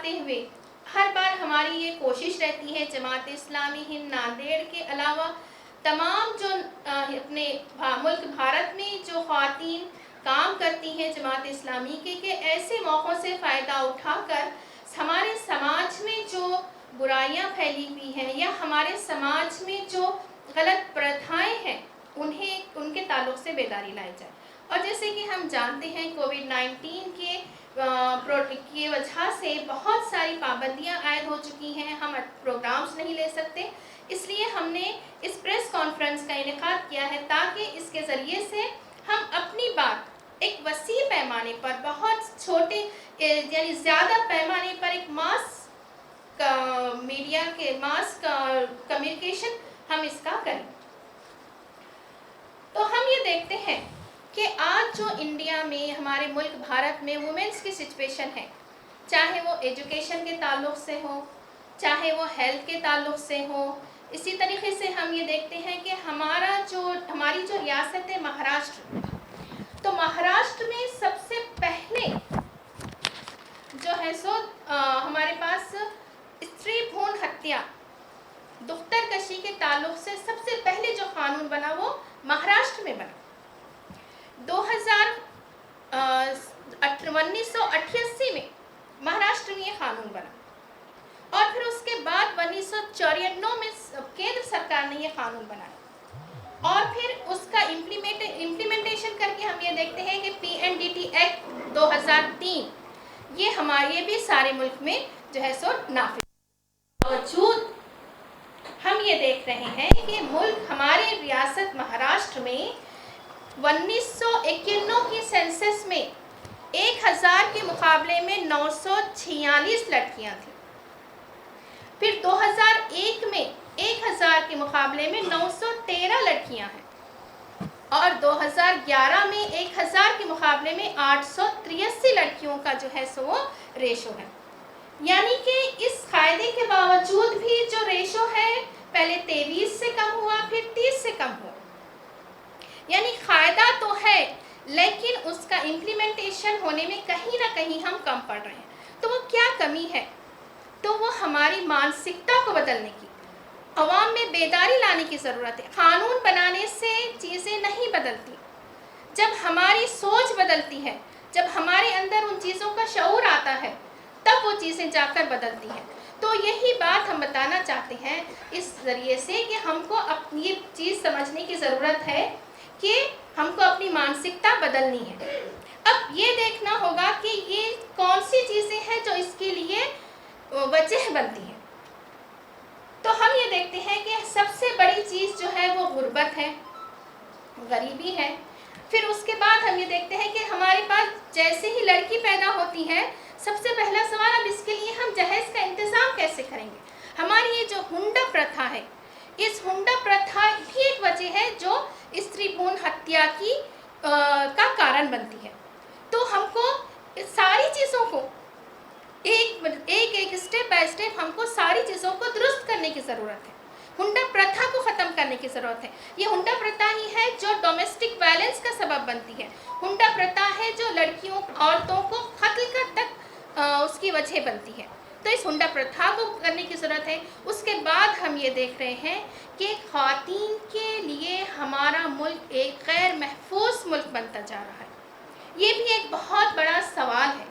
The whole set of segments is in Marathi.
बढ़ाते हुए हर बार हमारी ये कोशिश रहती है, जमात इस्लामी हिंद नांदेड़ के अलावा तमाम जो अपने मुल्क भारत में जो ख़वातीन काम करती हैं जमात इस्लामी के ऐसे मौक़ों से फ़ायदा उठाकर हमारे समाज में जो बुराइयां फैली हुई हैं या हमारे समाज में जो गलत प्रथाएं हैं उन्हें उनके ताल्लुक़ से बेदारी लाई जाए। और जैसे कि हम जानते हैं कोविड-19 की वजह से बहुत सारी पाबंदियां आयद हो चुकी हैं, हम प्रोग्राम्स नहीं ले सकते, इसलिए हमने इस प्रेस कॉन्फ्रेंस का इनेकाद किया है ताकि इसके ज़रिए से हम अपनी बात एक वसी पैमाने पर, बहुत छोटे यानी ज़्यादा पैमाने पर एक मास मीडिया के मास कम्युनिकेशन हम इसका करें। तो हम ये देखते हैं कि आज जो इंडिया में, हमारे मुल्क भारत में वुमेन्स की सिचुएशन है, चाहे वो एजुकेशन के ताल्लुक़ से हो, चाहे वो हेल्थ के ताल्लुक़ से हो, इसी तरीके से हम ये देखते हैं कि हमारी जो रियासत है महाराष्ट्र, तो महाराष्ट्र में सबसे पहले जो है हमारे पास स्त्री भ्रूण हत्या, दुख्तर-कशी के ताल्लुक़ से सबसे पहले जो कानून बना वो महाराष्ट्र में बना। 1988 में महाराष्ट्र में ये कानून बना और फिर उसके बाद 1994 में केंद्र सरकार ने ये कानून बनाया और फिर उसका इम्प्लीमेंटेशन करके हम ये देखते हैं कि PNDT एक्ट 2003 ये भी सारे मुल्क में जो है नाफिज। बावजूद हम ये देख रहे हैं कि मुल्क, हमारे रियासत महाराष्ट्र में 1991 की सेंसस में 1000 के मुकाबले में 946 लड़कियां थीं। फिर 2001 में 1000 के मुकाबले में 913 लड़कियां हैं और 2011 में 1000 के मुकाबले में 883 लड़कियों का जो है वो रेशो है। यानी कि इस कायदे के बावजूद भी जो रेशो है पहले 23 से कम हुआ, फिर 30 से कम हुआ। यानी कायदा तो है लेकिन उसका इम्प्लीमेंटेशन होने में कहीं ना कहीं हम कम पड़ रहे हैं। तो वो क्या कमी है? तो वो हमारी मानसिकता को बदलने की, अवाम में बेदारी लाने की ज़रूरत है। कानून बनाने से चीज़ें नहीं बदलती, जब हमारी सोच बदलती है, जब हमारे अंदर उन चीज़ों का शऊर आता है, तब वो चीज़ें जाकर बदलती हैं। तो यही बात हम बताना चाहते हैं इस ज़रिए से कि हमको अपनी ये चीज़ समझने की ज़रूरत है कि हमको अपनी मानसिकता बदलनी है। अब ये देखना होगा कि ये कौन सी चीज़ें हैं जो इसके लिए वजह बनती हैं। तो हम ये देखते हैं कि सबसे बड़ी चीज़ जो है वो गुर्बत है, गरीबी है। फिर उसके बाद हम ये देखते हैं कि हमारे पास जैसे ही लड़की पैदा होती है, सबसे पहला सवाल, अब इसके लिए हम जहेज़ का इंतज़ाम कैसे करेंगे। हमारी ये जो हुंडा प्रथा है, इस हुंडा प्रथा भी एक वजह है जो स्त्री भ्रूण हत्या का कारण बनती है। तो हमको सारी चीज़ों को एक स्टेप बाय स्टेप हमको सारी चीज़ों को दुरुस्त करने की ज़रूरत है। हुंडा प्रथा को ख़त्म करने की ज़रूरत है। ये हुंडा प्रथा ही है जो डोमेस्टिक वायलेंस का सबब बनती है। हुंडा प्रथा है जो लड़कियों, औरतों को कत्ल तक उसकी वजह बनती है। तो इस हुंडा प्रथा को करने की ज़रूरत है। उसके बाद हम ये देख रहे हैं कि ख़वातीन के लिए हमारा मुल्क एक गैर महफूज मुल्क बनता जा रहा है। ये भी एक बहुत बड़ा सवाल है।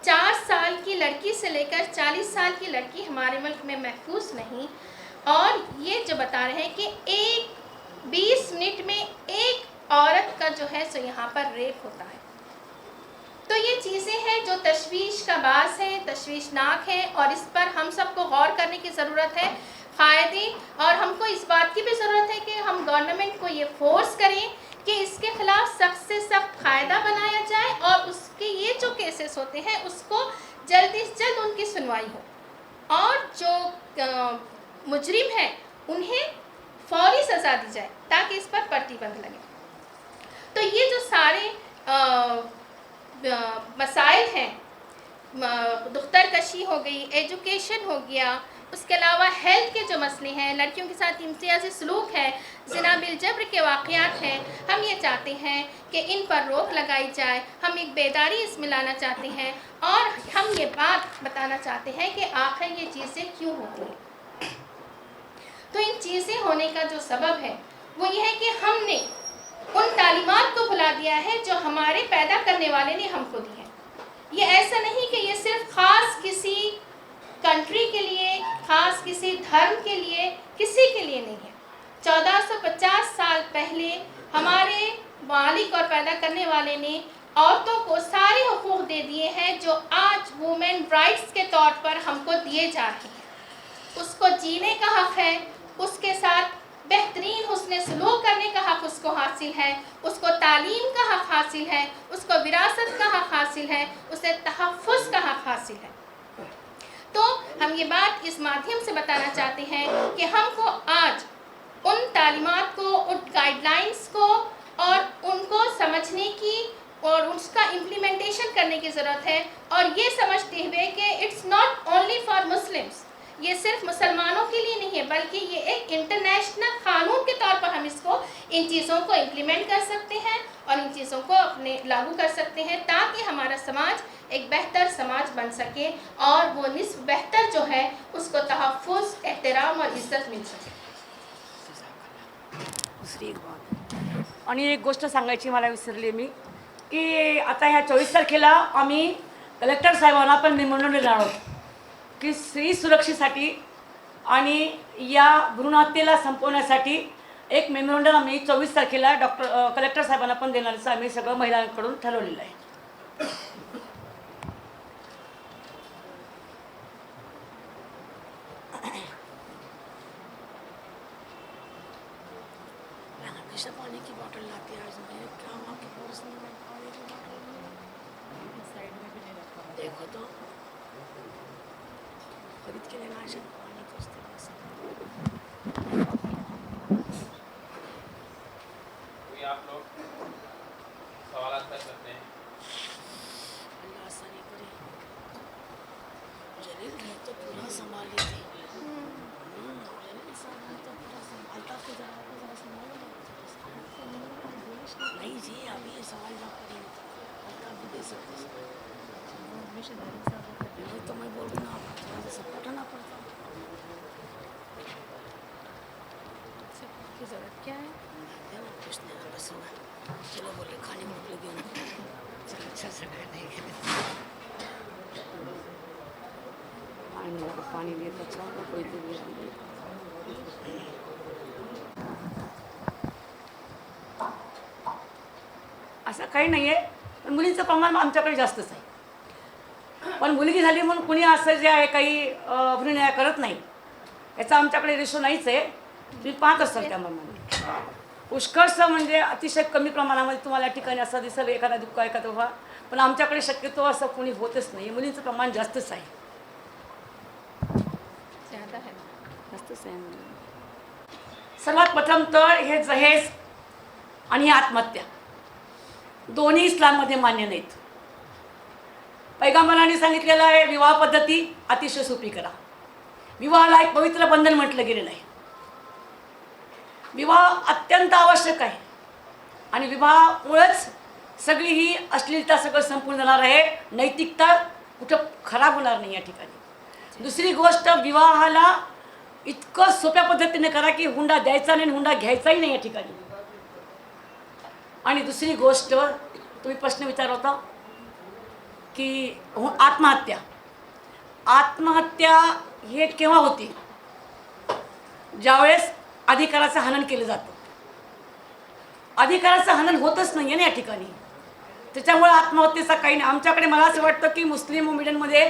4 साल की लड़की से लेकर 40 साल की लड़की हमारे मुल्क में महफूज नहीं, और ये जो बता रहे हैं कि 20 मिनट में एक औरत का जो है सो यहाँ पर रेप होता है। तो ये चीज़ें हैं जो तशवीश का बास है, तशवीशनाक है, और इस पर हम सबको गौर करने की ज़रूरत है कायदे। और हमको इस बात की भी ज़रूरत है कि हम गवर्नमेंट को ये फोर्स करें कि इसके ख़िलाफ़ सख्त से सख्त कायदा बनाया जाए और उसके ये जो केसेस होते हैं उसको जल्दी से जल्द उनकी सुनवाई हो, और जो मुजरिम हैं उन्हें फौरी सज़ा दी जाए ताकि इस पर प्रतिबंध लगे। तो ये जो सारे मसाइल हैं, दुख्तर-कशी हो गई, एजुकेशन हो गया, उसके अलावा हेल्थ के जो मसले हैं, लड़कियों के साथ इम्तियाज़ी सलूक है, ज़िना बिल जब्र के वाक़यात हैं, हम ये चाहते हैं कि इन पर रोक लगाई जाए। हम एक बेदारी इसमें लाना चाहते हैं और हम ये बात बताना चाहते हैं कि आखिर ये चीज़ें क्यों होती हैं। तो इन चीज़ें होने का जो सबब है वो ये है कि हमने उन तालीमात को भुला दिया है जो हमारे पैदा करने वाले ने हमको दी है। ये ऐसा नहीं कि ये सिर्फ ख़ास किसी कंट्री के लिए, ख़ास किसी धर्म के लिए, किसी के लिए नहीं है। 1450 साल पहले हमारे मालिक और पैदा करने वाले ने औरतों को सारे हुकूक दे दिए हैं जो आज वुमेन राइट्स के तौर पर हमको दिए जा रहे हैं। उसको जीने का हक़ है, उसके साथ बेहतरीन हुस्न सलूक करने का हक़ उसको हासिल है, उसको तालीम का हक़ हासिल है, उसको विरासत का हक़ हासिल है, उसे तहफ़्फ़ुज़ का हक़ हासिल है। तो हम ये बात इस माध्यम से बताना चाहते हैं कि हमको आज उन तालीमात को, उन गाइडलाइंस को और उनको समझने की और उसका इम्प्लीमेंटेशन करने की ज़रूरत है। और ये समझते हुए कि it's not only for Muslims, ये सिर्फ मुसलमानों के लिए नहीं है, बल्कि ये एक इंटरनेशनल क़ानून के तौर पर हम इसको, इन चीज़ों को इम्प्लीमेंट कर सकते हैं और इन चीज़ों को अपने लागू कर सकते हैं ताकि हमारा समाज एक बेहतर समाज बन सके और वो निस्फ बेहतर जो है उसको तहफ़्फ़ुज़, एहतराम और इज्जत मिल सके। दुसरी एक बात आणि एक गोष्ट सांगायची मला विसरली मी की आता ह्या 24 तारखेला आम्ही कलेक्टर साहेबांना पण मेमोरंडम देणार आहोत की स्त्री सुरक्षेसाठी आणि या भ्रूणहत्येला संपवण्यासाठी एक मेमोरंडम आम्ही 24 तारखेला कलेक्टर साहेबांना पण देण्याचं आम्ही सगळं महिलांकडून ठरवलेलं आहे. पानी की बोतल लाती है आज मैं क्या वहाँ के पर्स में पानी की बोतल साइड में भी नहीं रखा, देखो तो खरीद के लेना है पानी को आप लोग सवाल कर सकते हैं। अल्लाह आसानी करे। जलील है तो पूरा संभाल लेती, जलील साहब तो पूरा संभालता तो जरा संभालो नहीं जी, अभी ये सवाल ना करेंगे तो भी दे सकते हैं। तो मैं बोल रहा हूँ थोड़ा सा सपोर्ट आना पड़ता की ज़रूरत क्या है? कुछ नहीं, बस होगा। चलो बोले खाने भूख लगी उनको, चलो अच्छा से नहीं पानी दिए तो अच्छा होगा, कोई तो भी असं काही नाही आहे, पण मुलींचं प्रमाण आमच्याकडे जास्तच आहे. पण मुलगी झाली म्हणून कुणी असं जे आहे काही भ्रूणहत्या करत नाही, याचा आमच्याकडे रेशो नाहीच आहे. तुम्ही पाहत असाल त्याप्रमाणे पुष्कळसं म्हणजे अतिशय कमी प्रमाणामध्ये तुम्हाला या ठिकाणी असं दिसेल एखादा दुःख एखादा व्हा, पण आमच्याकडे शक्यतो असं कोणी होतच नाही. मुलींचं प्रमाण जास्तच आहे, जास्तच आहे. सर्वात प्रथम तर हे जहेज आणि आत्महत्या दोन्ही इस्लाममध्ये मान्य नाहीत. पैगंबरांनी सांगितलेलं आहे विवाह पद्धती अतिशय सोपी करा. विवाहाला एक पवित्र बंधन म्हटलं गेलेलं आहे. विवाह अत्यंत आवश्यक आहे आणि विवाहामुळेच सगळी ही अश्लीलता सगळं संपून जाणार आहे, नैतिकता कुठं खराब होणार नाही या ठिकाणी. दुसरी गोष्ट, विवाहाला इतकं सोप्या पद्धतीने करा की हुंडा द्यायचा नाही, हुंडा घ्यायचाही नाही या ठिकाणी. आणि दुसरी गोष्ट, तुम्ही प्रश्न विचारला होता की आत्महत्या, आत्महत्या हे केव्हा होती? ज्यावेळेस अधिकाराचं हनन केलं जातं. अधिकाराचं हनन होतच नाही आहे ना या ठिकाणी, त्याच्यामुळे आत्महत्येचा काही नाही. आमच्याकडे मला असं वाटतं की मुस्लिम मीडियनमध्ये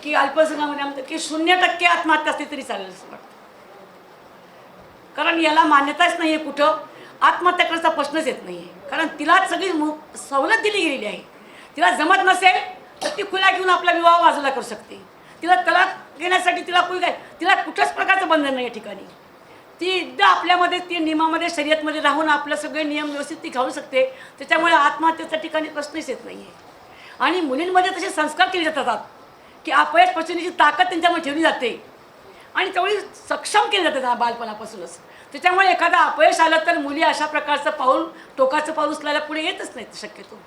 की अल्पसंख्यामध्ये आमचं की 0% आत्महत्या असली तरी चालेल असं वाटतं, कारण याला मान्यताच नाही आहे. कुठं आत्महत्या करायचा प्रश्नच येत नाही आहे, कारण तिला सगळी सवलत दिली गेलेली आहे. तिला जमत नसेल तर ती खुला घेऊन आपला विवाह बाजूला करू शकते. तिला तलाक घेण्यासाठी तिला तिला कुठल्याच प्रकारचं बंधन नाही या ठिकाणी. ती एकदा आपल्यामध्ये ती नियमामध्ये शर्यतमध्ये राहून आपलं सगळे नियम व्यवस्थित ती घालू शकते. त्याच्यामुळे आत्महत्येच्या ठिकाणी प्रश्नच येत नाही आहे. आणि मुलींमध्ये तसे संस्कार केले जातात की अपयश पचवण्याची ताकद त्यांच्यामध्ये ठेवली जाते आणि तेवढी सक्षम केली जाते त्यांना बालपणापासूनच. त्याच्यामुळे एखादा अपयश आलं तर मुली अशा प्रकारचं पाऊल, टोकाचं पाऊल उचलायला पुढे येतच नाहीत शक्यतो.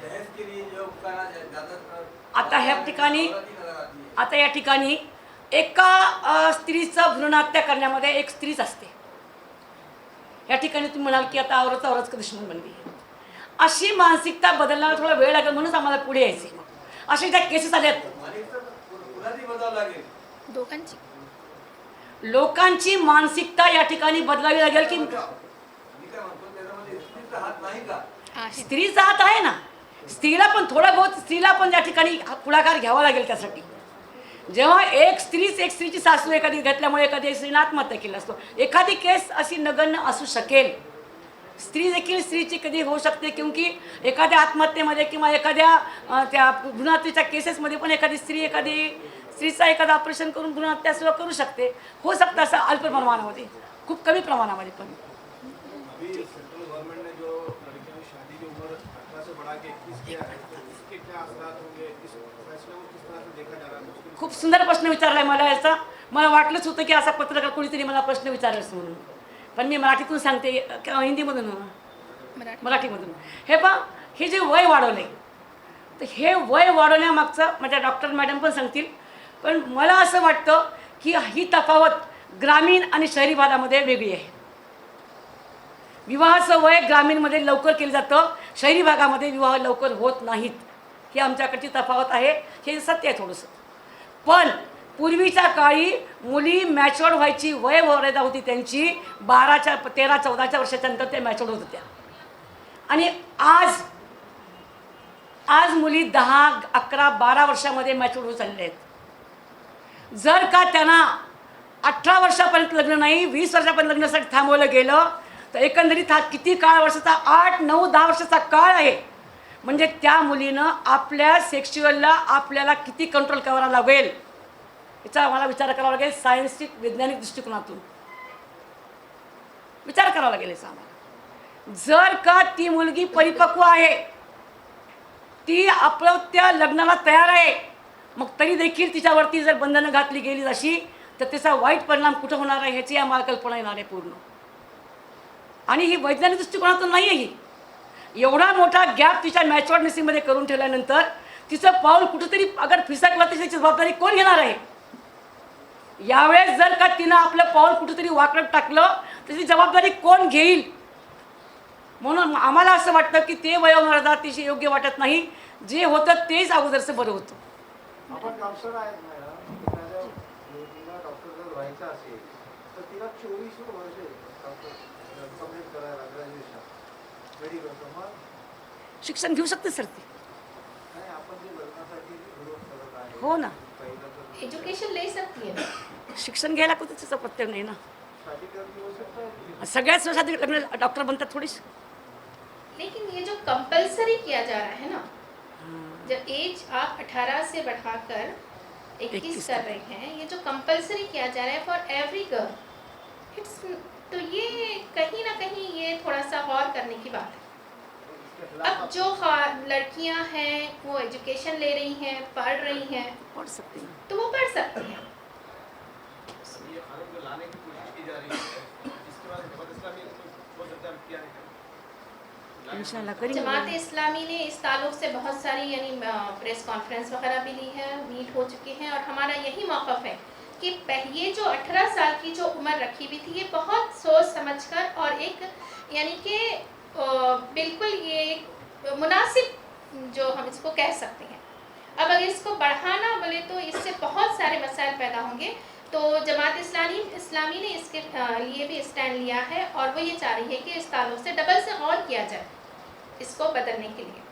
दहेज के लिए जो उपकरण ज्यादातर आता ह्या ठिकाणी औरत ही नजर आती है। आता या ठिकाणी एका स्त्रीचं भ्रूणहत्या करण्यामध्ये एक स्त्रीच असते. या ठिकाणी तुम्ही म्हणाल की आता औरत का दुश्मन बनली. अशी मानसिकता बदलण्याला थोडा वेळ लागेल, म्हणूनच आम्हाला पुढे यायचे. अशा ज्या केसेस आल्यात, मालिक तर पुन्हा बदलावं लागेल. दोघांची लोकांची मानसिकता या ठिकाणी बदलावी लागेल की मी काय म्हणतो त्याच्यामध्ये स्त्रीचा हात नाही का? आहे. स्त्रीचा हात आहे ना. स्त्रीला पण थोडा बहुत स्त्रीला पण या ठिकाणी पुढाकार घ्यावा लागेल त्यासाठी. जेव्हा एक स्त्रीची सासू एखादी घेतल्यामुळे एखादी स्त्रीने आत्महत्या केली असतो, एखादी केस अशी नगण्य असू शकेल. स्त्री देखील स्त्रीची कधी होऊ शकते, क्योंकि एखाद्या आत्महत्येमध्ये किंवा एखाद्या त्या भ्रूणहत्येच्या केसेसमध्ये पण एखादी स्त्रीचा एखादं ऑपरेशन करून भ्रूणहत्या सुद्धा करू शकते. हो सकतं असं अल्प प्रमाणामध्ये, खूप कमी प्रमाणामध्ये. पण अभी सेंट्रल गवर्नमेंट ने जो लड़कियों की शादी की उम्र 18 से बढ़ा के 21 किया है, तो इसके क्या असरात होंगे, इस फैसले को किस तरह से देखा जा रहा है? मुश्किल खूप सुंदर प्रश्न विचारलाय मला याचा. मला वाटलंच होतं की असा पत्रकार कोणीतरी मला प्रश्न विचारायचं म्हणून, पण मी मराठीतून सांगते किंवा हिंदीमधून मराठीमधून. हे पहा, हे जे वय वाढवलंय, तर हे वय वाढवण्यामागचं माझ्या डॉक्टर मॅडम पण सांगतील, पण मला असं वाटतं की ही तफावत ग्रामीण आणि शहरी भागामध्ये वेगळी आहे. विवाहाचं वय ग्रामीणमध्ये लवकर केलं जातं, शहरी भागामध्ये विवाह लवकर होत नाहीत. ही आमच्याकडची तफावत आहे, हे सत्य आहे थोडंसं. पण पूर्वीच्या काळी मुली मॅच्युअर्ड व्हायची वय मर्यादा होती त्यांची 12, 13, 14 वर्षाच्या नंतर त्या मॅच्युअर्ड होत होत्या. आणि आज मुली 10, 11, 12 वर्षामध्ये मॅच्युअर्ड होत चालले आहेत. जर का त्यांना 18 वर्षापर्यंत लग्न नाही, 20 वर्षापर्यंत लग्नासाठी थांबवलं गेलं, तर एकंदरीत हा किती वर्षाचा 8, 9, 10 वर्षाचा काळ आहे. म्हणजे त्या मुलीनं आपल्या सेक्शुअलला आपल्याला किती कंट्रोल करावा लागेल याचा आम्हाला विचार करावा लागेल. सायन्टिफिक वैज्ञानिक दृष्टिकोनातून विचार करावा लागेल याचा आम्हाला. जर का ती मुलगी परिपक्व आहे, ती आपलं त्या लग्नाला तयार आहे, मग तरी देखील तिच्यावरती जर बंधनं घातली गेली अशी, तर त्याचा वाईट परिणाम कुठं होणार आहे ह्याची आम्हाला कल्पना येणार आहे पूर्ण. आणि ही वैज्ञानिक दृष्टिकोनातून नाही आहे. ही एवढा मोठा गॅप तिच्या मॅच्युअर्डनेसीमध्ये करून ठेवल्यानंतर तिचं पाऊल कुठंतरी अगर फिसकलं तर त्याची जबाबदारी कोण घेणार आहे? यावेळेस जर का तिनं आपलं पाऊल कुठंतरी वाकडत टाकलं तर त्याची जबाबदारी कोण घेईल? म्हणून आम्हाला असं वाटतं की ते वयोमर्यादा तिची योग्य वाटत नाही. जे होतं तेच अगोदरचं बरं होतं. आपण डॉक्टर आहेत मॅडम, एखाद्या मुलीला डॉक्टर जर व्हायचं असेल तर तिला 24 वर्षे कंप्लीट करायला ग्रॅज्युएशन मेडिकल. मग शिक्षण घेऊ शकते सर ती. नाही, आपण जे लग्नासाठी विरोध करत आहे, हो ना, पहिलं तर एजुकेशन ले सकती है. शिक्षण घ्यायला कुठे त्याचा प्रत्यय नाही ना. शादी करनी हो सकता है. सगळ्याच वर्षात लग्न डॉक्टर बनतात थोडीच. लेकिन ये जो कंपलसरी किया जा रहा है ना, जब एज आप 18 से बढ़ाकर 21 कर रहे हैं, ये जो कंपलसरी किया जा रहा है फॉर एवरी गर्ल, इट्स, तो ये कहीं ना कहीं ये थोड़ा सा गौर करने की बात है. अब जो लड़कियां हैं वो एजुकेशन ले रही हैं, पढ़ रही हैं, पढ़ सकते हैं. तो वो पढ़ सकती हैं. ये कानून को लाने की कोशिश की जा रही है, इसके बाद जमात इस्लामी हो सकता है क्या नहीं इंशाल्लाह करेंगे. जमात इस्लामी ने इस ताल्लुक से बहुत सारी यानी प्रेस कॉन्फ्रेंस वगैरह भी ली है, मीट हो चुकी हैं, और हमारा यही मौक़िफ़ है कि ये जो 18 साल की जो उम्र रखी हुई थी, ये बहुत सोच समझकर और एक यानी कि बिल्कुल ये मुनासिब जो हम इसको कह सकते हैं. अब अगर इसको बढ़ाना बोले तो इससे बहुत सारे मसाइल पैदा होंगे. तो जमात इस्लामी ने इसके लिए भी स्टैंड लिया है, और वो ये चाह रही है कि इस ताल्लुक से डबल से गौर किया जाए इसको बदलने के लिए.